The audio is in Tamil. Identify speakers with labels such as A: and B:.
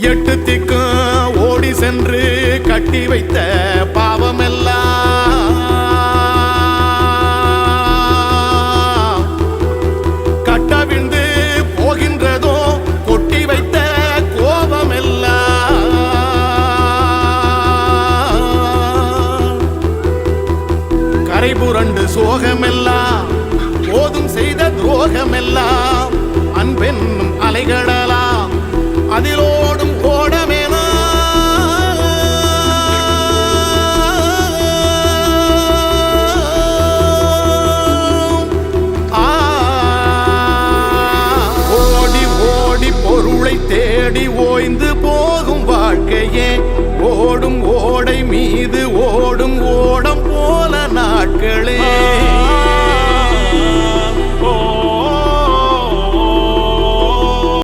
A: எட்டு திக்கும் ஓடி சென்று கட்டி வைத்த பாவமெல்லாம் கட்டவிழ்ந்து போகின்றதோ கொட்டி வைத்த கோபமெல்லாம் கரை புரண்டு சோகமெல்லாம் போதும் செய்த துரோகமெல்லாம் அன்பென்னும் அலைகடலாம் அதில்